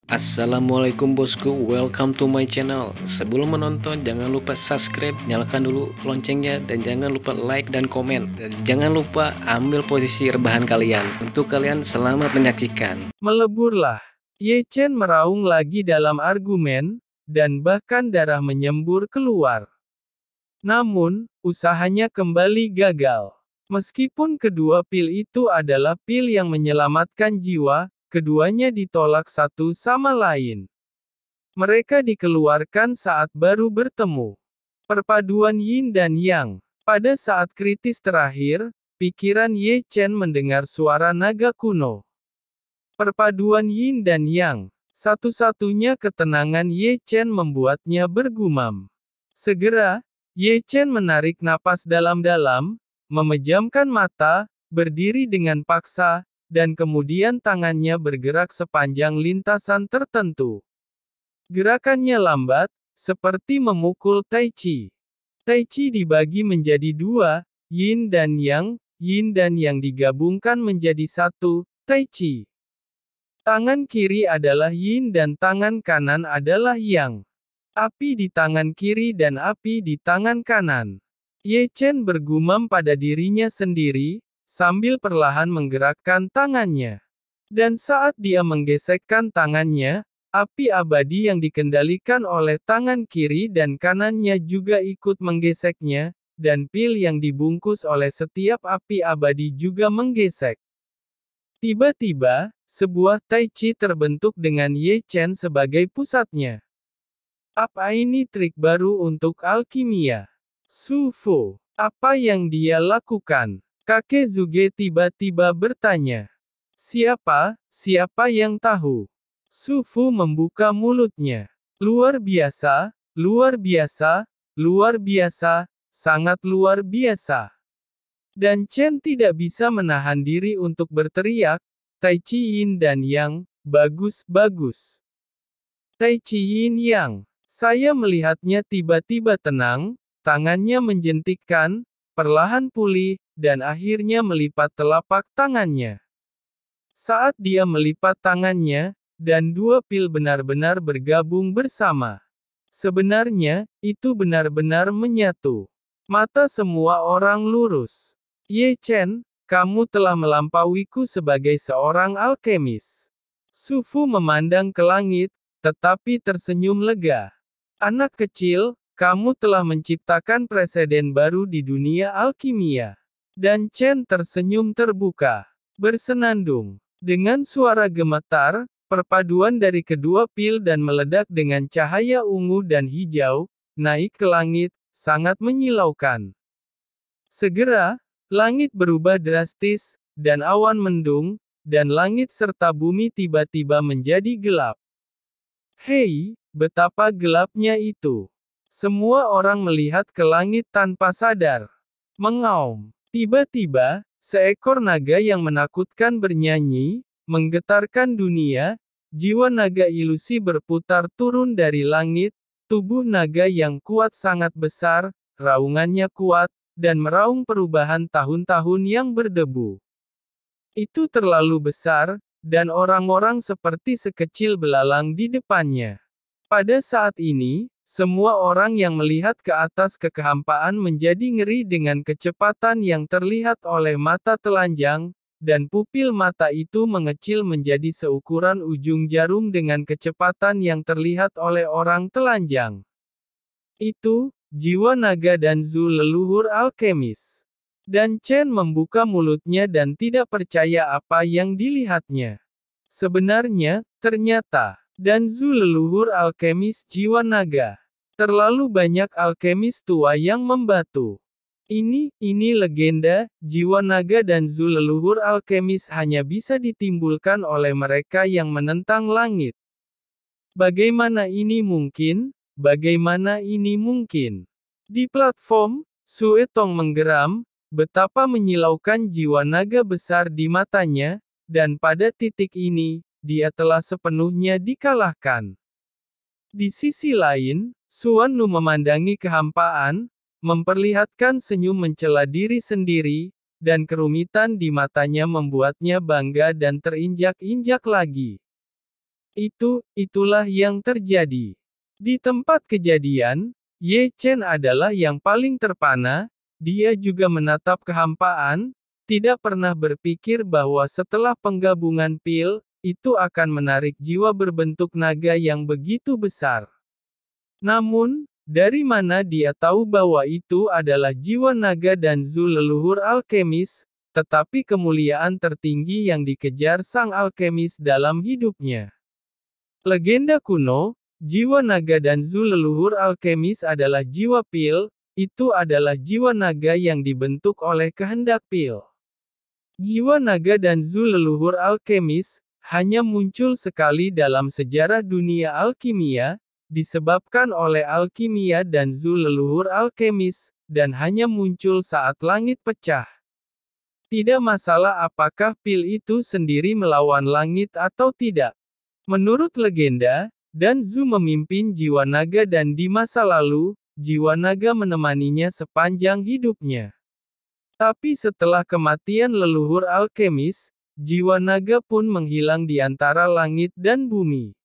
Assalamualaikum bosku, welcome to my channel. Sebelum menonton jangan lupa subscribe, nyalakan dulu loncengnya, dan jangan lupa like dan komen. Dan jangan lupa ambil posisi rebahan kalian. Untuk kalian selamat menyaksikan. Meleburlah. Ye Chen meraung lagi dalam argumen, dan bahkan darah menyembur keluar. Namun, usahanya kembali gagal. Meskipun kedua pil itu adalah pil yang menyelamatkan jiwa, keduanya ditolak satu sama lain. Mereka dikeluarkan saat baru bertemu. Perpaduan yin dan yang. Pada saat kritis terakhir, pikiran Ye Chen mendengar suara naga kuno. Perpaduan yin dan yang. Satu-satunya ketenangan Ye Chen membuatnya bergumam. Segera, Ye Chen menarik napas dalam-dalam, memejamkan mata, berdiri dengan paksa, dan kemudian tangannya bergerak sepanjang lintasan tertentu. Gerakannya lambat, seperti memukul Tai Chi. Tai Chi dibagi menjadi dua, yin dan yang digabungkan menjadi satu, Tai Chi. Tangan kiri adalah yin dan tangan kanan adalah yang. Api di tangan kiri dan api di tangan kanan. Ye Chen bergumam pada dirinya sendiri, sambil perlahan menggerakkan tangannya. Dan saat dia menggesekkan tangannya, api abadi yang dikendalikan oleh tangan kiri dan kanannya juga ikut menggeseknya, dan pil yang dibungkus oleh setiap api abadi juga menggesek. Tiba-tiba, sebuah Tai Chi terbentuk dengan Ye Chen sebagai pusatnya. Apa ini trik baru untuk alkimia? Su Fu, apa yang dia lakukan? Kakek Zuge tiba-tiba bertanya. Siapa yang tahu? Su Fu membuka mulutnya. Luar biasa, luar biasa, luar biasa, sangat luar biasa. Dan Chen tidak bisa menahan diri untuk berteriak, Tai Chi Yin dan Yang, bagus, bagus. Tai Chi Yin Yang. Saya melihatnya tiba-tiba tenang, tangannya menjentikkan, perlahan pulih, dan akhirnya melipat telapak tangannya. Saat dia melipat tangannya, dan dua pil benar-benar bergabung bersama. Sebenarnya, itu benar-benar menyatu. Mata semua orang lurus. Ye Chen, kamu telah melampauiku sebagai seorang alkemis. Su Fu memandang ke langit, tetapi tersenyum lega. Anak kecil, kamu telah menciptakan preseden baru di dunia alkimia. Dan Chen tersenyum terbuka. Bersenandung. Dengan suara gemetar, perpaduan dari kedua pil dan meledak dengan cahaya ungu dan hijau, naik ke langit, sangat menyilaukan. Segera, langit berubah drastis, dan awan mendung, dan langit serta bumi tiba-tiba menjadi gelap. Hei, betapa gelapnya itu. Semua orang melihat ke langit tanpa sadar. Mengaum. Tiba-tiba, seekor naga yang menakutkan bernyanyi, menggetarkan dunia, jiwa naga ilusi berputar turun dari langit, tubuh naga yang kuat sangat besar, raungannya kuat, dan meraung perubahan tahun-tahun yang berdebu. Itu terlalu besar, dan orang-orang seperti sekecil belalang di depannya. Pada saat ini, semua orang yang melihat ke atas ke kehampaan menjadi ngeri dengan kecepatan yang terlihat oleh mata telanjang, dan pupil mata itu mengecil menjadi seukuran ujung jarum dengan kecepatan yang terlihat oleh orang telanjang. Itu, jiwa naga dan Zu leluhur alkemis. Dan Chen membuka mulutnya dan tidak percaya apa yang dilihatnya. Sebenarnya, ternyata, dan Zu leluhur alkemis jiwa naga. Terlalu banyak alkemis tua yang membatu. Ini legenda, jiwa naga dan Zu leluhur alkemis hanya bisa ditimbulkan oleh mereka yang menentang langit. Bagaimana ini mungkin? Bagaimana ini mungkin? Di platform, Sue Tong menggeram, betapa menyilaukan jiwa naga besar di matanya, dan pada titik ini, dia telah sepenuhnya dikalahkan. Di sisi lain, Suan Nu memandangi kehampaan, memperlihatkan senyum mencela diri sendiri, dan kerumitan di matanya membuatnya bangga dan terinjak-injak lagi. Itulah yang terjadi. Di tempat kejadian, Ye Chen adalah yang paling terpana, dia juga menatap kehampaan, tidak pernah berpikir bahwa setelah penggabungan pil, itu akan menarik jiwa berbentuk naga yang begitu besar. Namun, dari mana dia tahu bahwa itu adalah jiwa naga dan Zu leluhur alkemis, tetapi kemuliaan tertinggi yang dikejar sang alkemis dalam hidupnya. Legenda kuno, jiwa naga dan Zu leluhur alkemis adalah jiwa pil, itu adalah jiwa naga yang dibentuk oleh kehendak pil. Jiwa naga dan Zu leluhur alkemis, hanya muncul sekali dalam sejarah dunia alkimia, disebabkan oleh alkimia dan Zu leluhur alkemis, dan hanya muncul saat langit pecah. Tidak masalah apakah pil itu sendiri melawan langit atau tidak. Menurut legenda, dan Zu memimpin jiwa naga dan di masa lalu, jiwa naga menemaninya sepanjang hidupnya. Tapi setelah kematian leluhur alkemis, jiwa naga pun menghilang di antara langit dan bumi.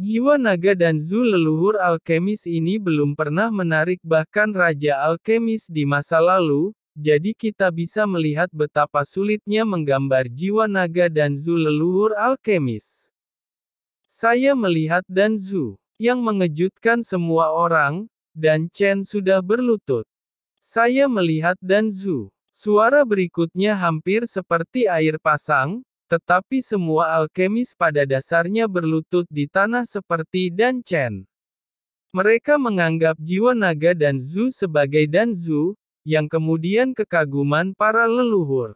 Jiwa naga dan Zu leluhur alkemis ini belum pernah menarik bahkan Raja Alkemis di masa lalu, jadi kita bisa melihat betapa sulitnya menggambar jiwa naga dan Zu leluhur alkemis. Saya melihat dan Zu, yang mengejutkan semua orang, dan Chen sudah berlutut. Saya melihat dan Zu. Suara berikutnya hampir seperti air pasang, tetapi semua alkemis pada dasarnya berlutut di tanah seperti dan Chen. Mereka menganggap jiwa naga dan Zu sebagai dan Zu, yang kemudian kekaguman para leluhur.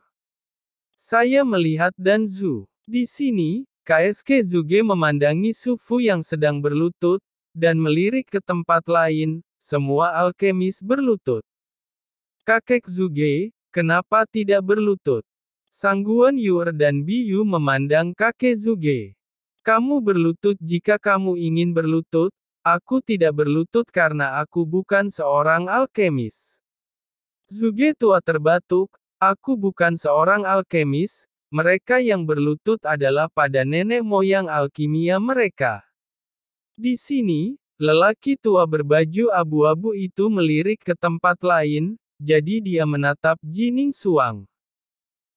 Saya melihat dan Zu. Di sini, KSK Zuge memandangi Su Fu yang sedang berlutut, dan melirik ke tempat lain, semua alkemis berlutut. Kakek Zuge, kenapa tidak berlutut? Sangguan Yuer dan Biyu memandang kakek Zuge. Kamu berlutut jika kamu ingin berlutut, aku tidak berlutut karena aku bukan seorang alkemis. Zuge tua terbatuk, aku bukan seorang alkemis, mereka yang berlutut adalah pada nenek moyang alkimia mereka. Di sini, lelaki tua berbaju abu-abu itu melirik ke tempat lain, jadi dia menatap Jining Suang.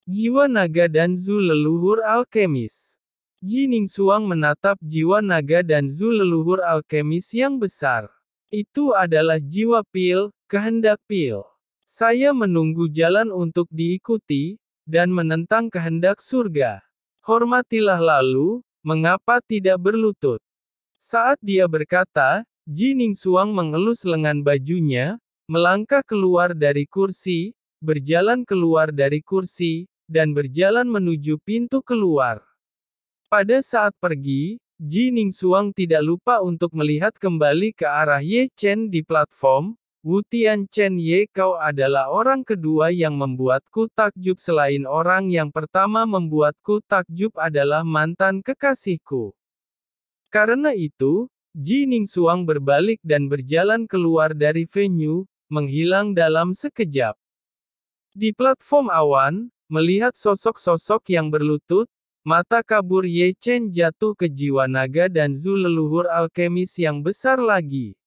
Jiwa naga dan Zu leluhur alkemis. Jining Suang menatap jiwa naga dan Zu leluhur alkemis yang besar. Itu adalah jiwa pil, kehendak pil. Saya menunggu jalan untuk diikuti, dan menentang kehendak surga. Hormatilah lalu, mengapa tidak berlutut? Saat dia berkata, Jining Suang mengelus lengan bajunya, melangkah keluar dari kursi, berjalan keluar dari kursi, dan berjalan menuju pintu keluar. Pada saat pergi, Jining Suang tidak lupa untuk melihat kembali ke arah Ye Chen di platform. Wu Tianchen Ye, kau adalah orang kedua yang membuatku takjub selain orang yang pertama membuatku takjub adalah mantan kekasihku. Karena itu, Jining Suang berbalik dan berjalan keluar dari venue, menghilang dalam sekejap. Di platform awan, melihat sosok-sosok yang berlutut, mata kabur Ye Chen jatuh ke jiwa naga dan Zu leluhur alkemis yang besar lagi.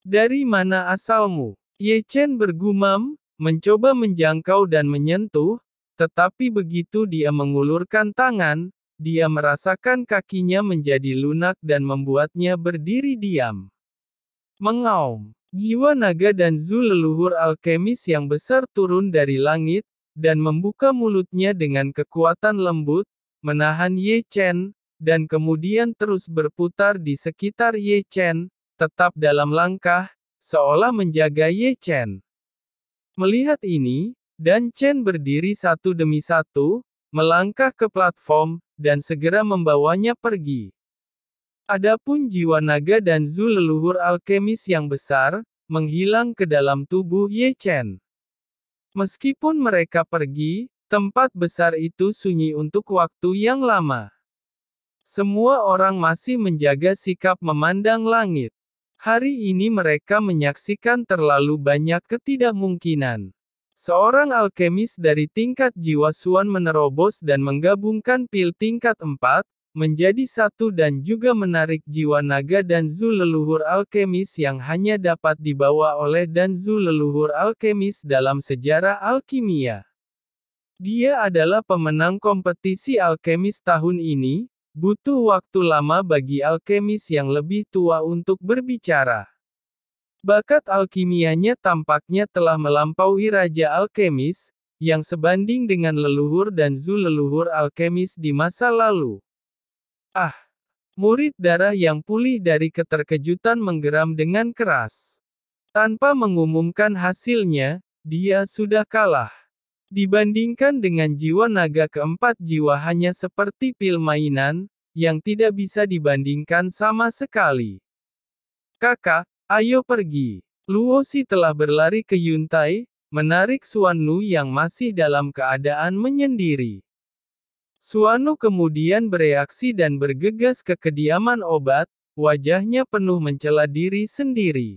Dari mana asalmu? Ye Chen bergumam, mencoba menjangkau dan menyentuh, tetapi begitu dia mengulurkan tangan, dia merasakan kakinya menjadi lunak dan membuatnya berdiri diam. Mengaum. Jiwa naga dan Zu leluhur alkemis yang besar turun dari langit, dan membuka mulutnya dengan kekuatan lembut, menahan Ye Chen, dan kemudian terus berputar di sekitar Ye Chen, tetap dalam langkah, seolah menjaga Ye Chen. Melihat ini, dan Chen berdiri satu demi satu, melangkah ke platform, dan segera membawanya pergi. Adapun jiwa naga dan Zu leluhur alkemis yang besar, menghilang ke dalam tubuh Ye Chen. Meskipun mereka pergi, tempat besar itu sunyi untuk waktu yang lama. Semua orang masih menjaga sikap memandang langit. Hari ini mereka menyaksikan terlalu banyak ketidakmungkinan. Seorang alkemis dari tingkat jiwa Suan menerobos dan menggabungkan pil tingkat 4, menjadi satu dan juga menarik jiwa naga dan Zu leluhur alkemis yang hanya dapat dibawa oleh dan Zu leluhur alkemis dalam sejarah alkimia. Dia adalah pemenang kompetisi alkemis tahun ini, butuh waktu lama bagi alkemis yang lebih tua untuk berbicara. Bakat alkimianya tampaknya telah melampaui Raja Alkemis, yang sebanding dengan leluhur dan Zu leluhur alkemis di masa lalu. Ah! Murid darah yang pulih dari keterkejutan menggeram dengan keras. Tanpa mengumumkan hasilnya, dia sudah kalah. Dibandingkan dengan jiwa naga keempat, jiwa hanya seperti pil mainan, yang tidak bisa dibandingkan sama sekali. Kakak, ayo pergi. Luosi telah berlari ke Yuntai, menarik Suanu yang masih dalam keadaan menyendiri. Suanu kemudian bereaksi dan bergegas ke kediaman obat, wajahnya penuh mencela diri sendiri.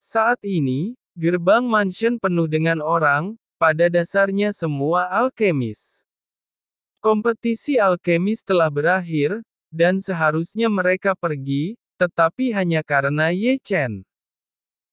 Saat ini, gerbang mansion penuh dengan orang, pada dasarnya semua alkemis. Kompetisi alkemis telah berakhir, dan seharusnya mereka pergi, tetapi hanya karena Ye Chen.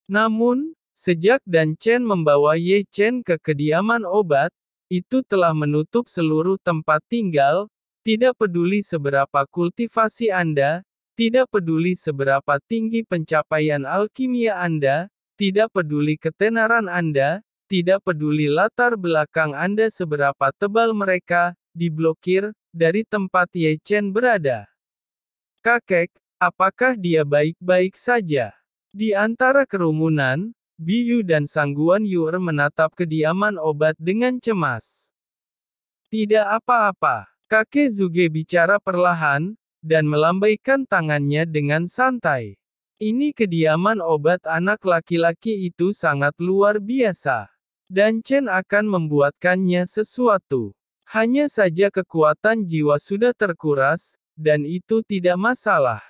Namun, sejak Dan Chen membawa Ye Chen ke kediaman obat, itu telah menutup seluruh tempat tinggal, tidak peduli seberapa kultivasi Anda, tidak peduli seberapa tinggi pencapaian alkimia Anda, tidak peduli ketenaran Anda, tidak peduli latar belakang Anda seberapa tebal mereka, diblokir, dari tempat Ye Chen berada. Kakek, apakah dia baik-baik saja? Di antara kerumunan, Biyu dan Sang Guan Yuer menatap kediaman obat dengan cemas. Tidak apa-apa, kakek Zuge bicara perlahan, dan melambaikan tangannya dengan santai. Ini kediaman obat anak laki-laki itu sangat luar biasa. Dan Chen akan membuatkannya sesuatu. Hanya saja kekuatan jiwa sudah terkuras, dan itu tidak masalah.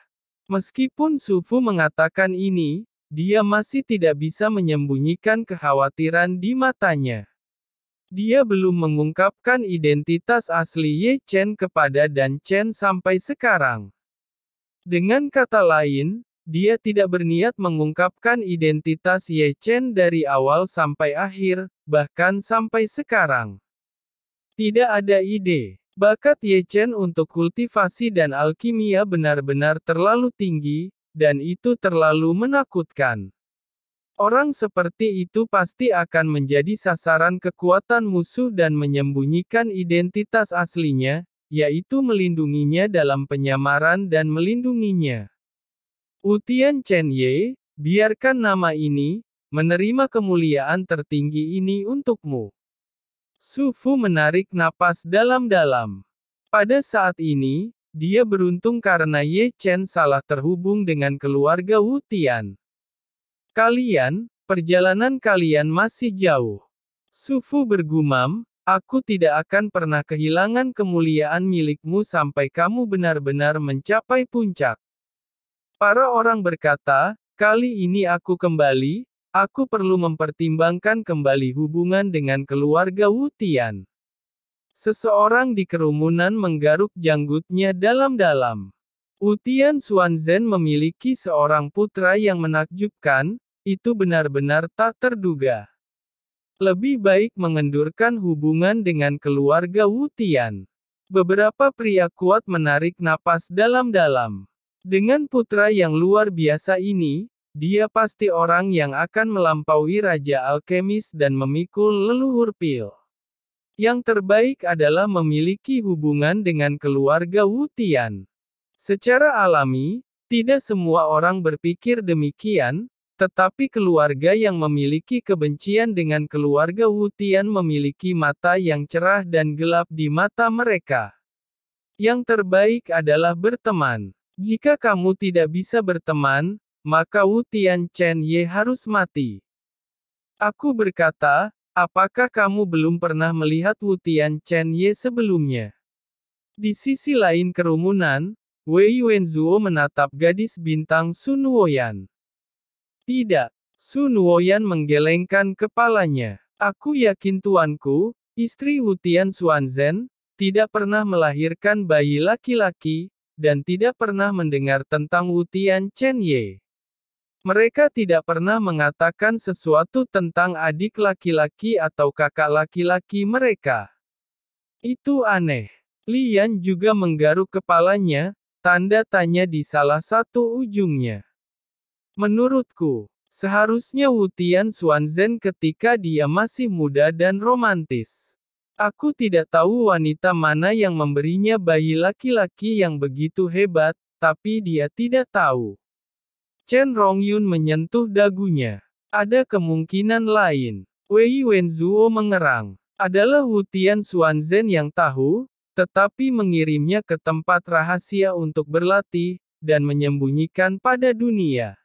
Meskipun Su Fu mengatakan ini, dia masih tidak bisa menyembunyikan kekhawatiran di matanya. Dia belum mengungkapkan identitas asli Ye Chen kepada Dan Chen sampai sekarang. Dengan kata lain, dia tidak berniat mengungkapkan identitas Ye Chen dari awal sampai akhir, bahkan sampai sekarang. Tidak ada ide. Bakat Ye Chen untuk kultivasi dan alkimia benar-benar terlalu tinggi, dan itu terlalu menakutkan. Orang seperti itu pasti akan menjadi sasaran kekuatan musuh dan menyembunyikan identitas aslinya, yaitu melindunginya dalam penyamaran dan melindunginya. Utian Chen Ye, biarkan nama ini, menerima kemuliaan tertinggi ini untukmu. Su Fu menarik napas dalam-dalam. Pada saat ini, dia beruntung karena Ye Chen salah terhubung dengan keluarga Wu Tian. Perjalanan kalian masih jauh. Su Fu bergumam, aku tidak akan pernah kehilangan kemuliaan milikmu sampai kamu benar-benar mencapai puncak. Para orang berkata, kali ini aku kembali, aku perlu mempertimbangkan kembali hubungan dengan keluarga Wu Tian. Seseorang di kerumunan menggaruk janggutnya dalam-dalam. Wu Tian Xuanzhen memiliki seorang putra yang menakjubkan, itu benar-benar tak terduga. Lebih baik mengendurkan hubungan dengan keluarga Wu Tian. Beberapa pria kuat menarik napas dalam-dalam. Dengan putra yang luar biasa ini, dia pasti orang yang akan melampaui Raja Alkemis dan memikul leluhur pil. Yang terbaik adalah memiliki hubungan dengan keluarga Wu Tian. Secara alami, tidak semua orang berpikir demikian, tetapi keluarga yang memiliki kebencian dengan keluarga Wu Tian memiliki mata yang cerah dan gelap di mata mereka. Yang terbaik adalah berteman. Jika kamu tidak bisa berteman, maka Wu Tian Chen Ye harus mati. Aku berkata, apakah kamu belum pernah melihat Wu Tian Chen Ye sebelumnya? Di sisi lain kerumunan, Wei Wenzuo menatap gadis bintang Sun Woyan. Tidak. Sun Woyan menggelengkan kepalanya. Aku yakin tuanku, istri Wu Tian Xuanzhen, tidak pernah melahirkan bayi laki-laki, dan tidak pernah mendengar tentang Wu Tianchen. Mereka tidak pernah mengatakan sesuatu tentang adik laki-laki atau kakak laki-laki mereka. Itu aneh. Lian juga menggaruk kepalanya, tanda tanya di salah satu ujungnya. Menurutku, seharusnya Wu Tianxuanzhen ketika dia masih muda dan romantis. Aku tidak tahu wanita mana yang memberinya bayi laki-laki yang begitu hebat, tapi dia tidak tahu. Chen Rongyun menyentuh dagunya. Ada kemungkinan lain. Wei Wenzuo mengerang. Adalah Wu Tianxuanzhen yang tahu, tetapi mengirimnya ke tempat rahasia untuk berlatih, dan menyembunyikan pada dunia.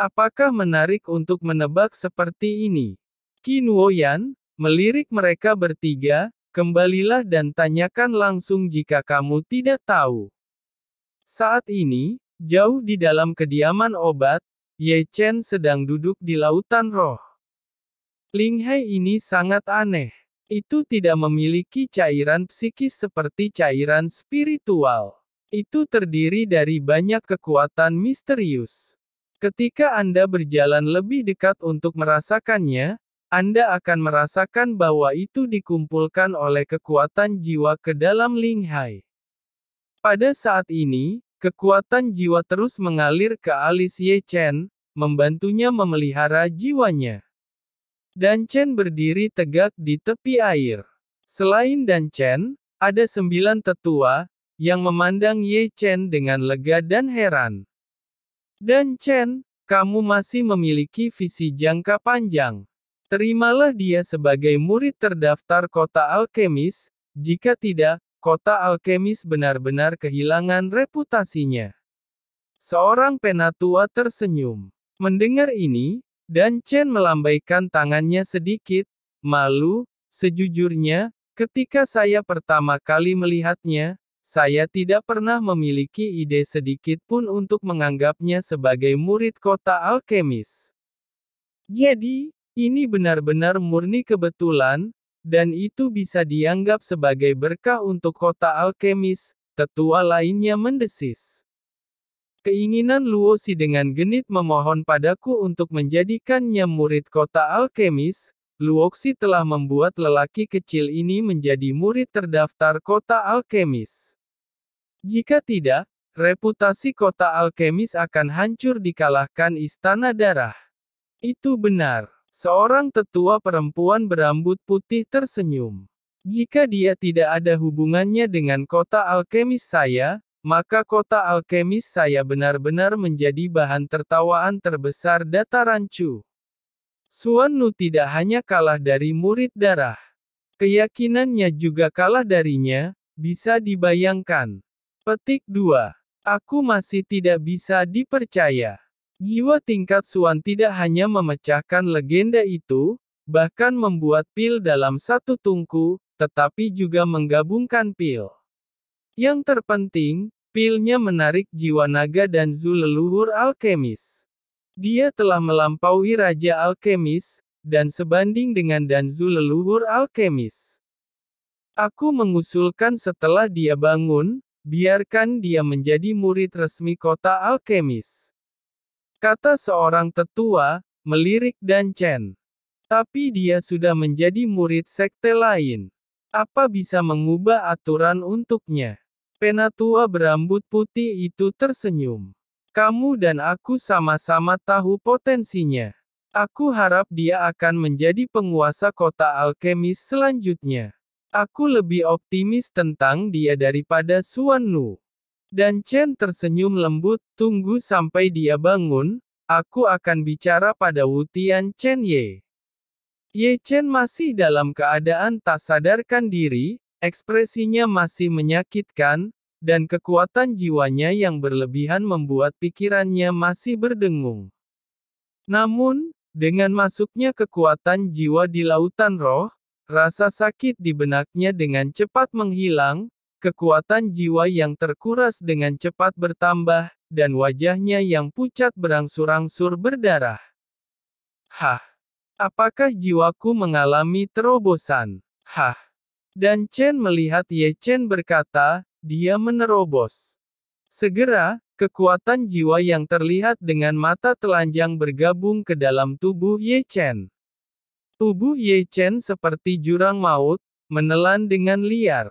Apakah menarik untuk menebak seperti ini? Qin Woyan, melirik mereka bertiga, kembalilah dan tanyakan langsung jika kamu tidak tahu. Saat ini, jauh di dalam kediaman obat, Ye Chen sedang duduk di lautan roh. Ling Hai ini sangat aneh. Itu tidak memiliki cairan psikis seperti cairan spiritual. Itu terdiri dari banyak kekuatan misterius. Ketika Anda berjalan lebih dekat untuk merasakannya, Anda akan merasakan bahwa itu dikumpulkan oleh kekuatan jiwa ke dalam Ling Hai. Pada saat ini, kekuatan jiwa terus mengalir ke alis Ye Chen, membantunya memelihara jiwanya. Dan Chen berdiri tegak di tepi air. Selain Dan Chen, ada 9 tetua, yang memandang Ye Chen dengan lega dan heran. Dan Chen, kamu masih memiliki visi jangka panjang. Terimalah dia sebagai murid terdaftar kota alkemis, jika tidak, kota alkemis benar-benar kehilangan reputasinya. Seorang penatua tersenyum. Mendengar ini, Dan Chen melambaikan tangannya sedikit, malu, sejujurnya, ketika saya pertama kali melihatnya, saya tidak pernah memiliki ide sedikit pun untuk menganggapnya sebagai murid kota alkemis. Jadi, ini benar-benar murni kebetulan, dan itu bisa dianggap sebagai berkah untuk kota alkemis, tetua lainnya mendesis. Keinginan Luosi dengan genit memohon padaku untuk menjadikannya murid kota alkemis. Luoxi telah membuat lelaki kecil ini menjadi murid terdaftar kota alkemis. Jika tidak, reputasi kota alkemis akan hancur dikalahkan Istana Darah. Itu benar. Seorang tetua perempuan berambut putih tersenyum. Jika dia tidak ada hubungannya dengan kota alkemis saya, maka kota alkemis saya benar-benar menjadi bahan tertawaan terbesar dataran Chu. Xuan Nu tidak hanya kalah dari murid darah. Keyakinannya juga kalah darinya, bisa dibayangkan. Petik 2. Aku masih tidak bisa dipercaya. Jiwa tingkat Xuan tidak hanya memecahkan legenda itu, bahkan membuat pil dalam satu tungku, tetapi juga menggabungkan pil. Yang terpenting, pilnya menarik jiwa naga dan Zu leluhur alkemis. Dia telah melampaui Raja Alkemis, dan sebanding dengan Danzu leluhur alkemis. Aku mengusulkan setelah dia bangun, biarkan dia menjadi murid resmi kota alkemis. Kata seorang tetua, melirik Dan Chen. Tapi dia sudah menjadi murid sekte lain. Apa bisa mengubah aturan untuknya? Penatua berambut putih itu tersenyum. Kamu dan aku sama-sama tahu potensinya. Aku harap dia akan menjadi penguasa kota alkemis selanjutnya. Aku lebih optimis tentang dia daripada Xuan Nu. Dan Chen tersenyum lembut, tunggu sampai dia bangun, aku akan bicara pada Wu Tianchen Ye. Ye Chen masih dalam keadaan tak sadarkan diri, ekspresinya masih menyakitkan, dan kekuatan jiwanya yang berlebihan membuat pikirannya masih berdengung. Namun, dengan masuknya kekuatan jiwa di lautan roh, rasa sakit di benaknya dengan cepat menghilang, kekuatan jiwa yang terkuras dengan cepat bertambah, dan wajahnya yang pucat berangsur-angsur berdarah. Hah! Apakah jiwaku mengalami terobosan? Hah! Dan Chen melihat Ye Chen berkata, dia menerobos. Segera, kekuatan jiwa yang terlihat dengan mata telanjang bergabung ke dalam tubuh Ye Chen. Tubuh Ye Chen seperti jurang maut, menelan dengan liar.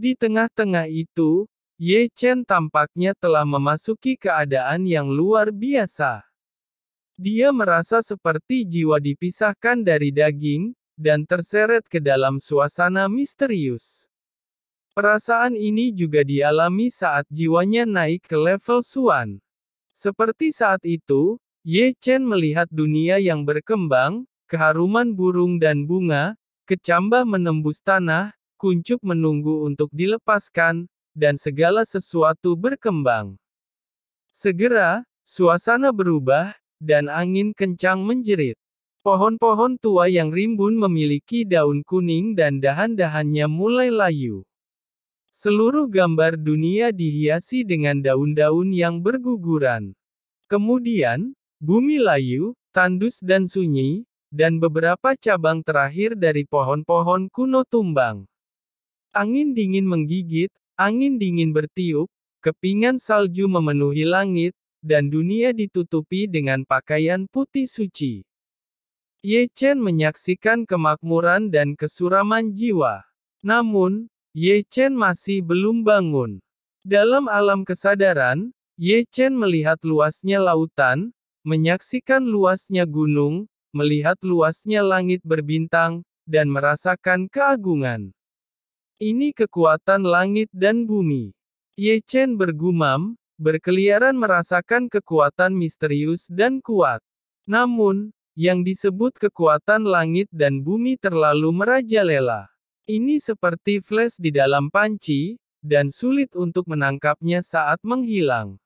Di tengah-tengah itu, Ye Chen tampaknya telah memasuki keadaan yang luar biasa. Dia merasa seperti jiwa dipisahkan dari daging, dan terseret ke dalam suasana misterius. Perasaan ini juga dialami saat jiwanya naik ke level Xuan. Seperti saat itu, Ye Chen melihat dunia yang berkembang, keharuman burung dan bunga, kecambah menembus tanah, kuncup menunggu untuk dilepaskan, dan segala sesuatu berkembang. Segera, suasana berubah, dan angin kencang menjerit. Pohon-pohon tua yang rimbun memiliki daun kuning dan dahan-dahannya mulai layu. Seluruh gambar dunia dihiasi dengan daun-daun yang berguguran. Kemudian, bumi layu, tandus dan sunyi, dan beberapa cabang terakhir dari pohon-pohon kuno tumbang. Angin dingin menggigit, angin dingin bertiup, kepingan salju memenuhi langit, dan dunia ditutupi dengan pakaian putih suci. Ye Chen menyaksikan kemakmuran dan kesuraman jiwa. Namun, Ye Chen masih belum bangun. Dalam alam kesadaran, Ye Chen melihat luasnya lautan, menyaksikan luasnya gunung, melihat luasnya langit berbintang, dan merasakan keagungan. Ini kekuatan langit dan bumi. Ye Chen bergumam, berkeliaran merasakan kekuatan misterius dan kuat. Namun, yang disebut kekuatan langit dan bumi terlalu merajalela. Ini seperti flash di dalam panci, dan sulit untuk menangkapnya saat menghilang.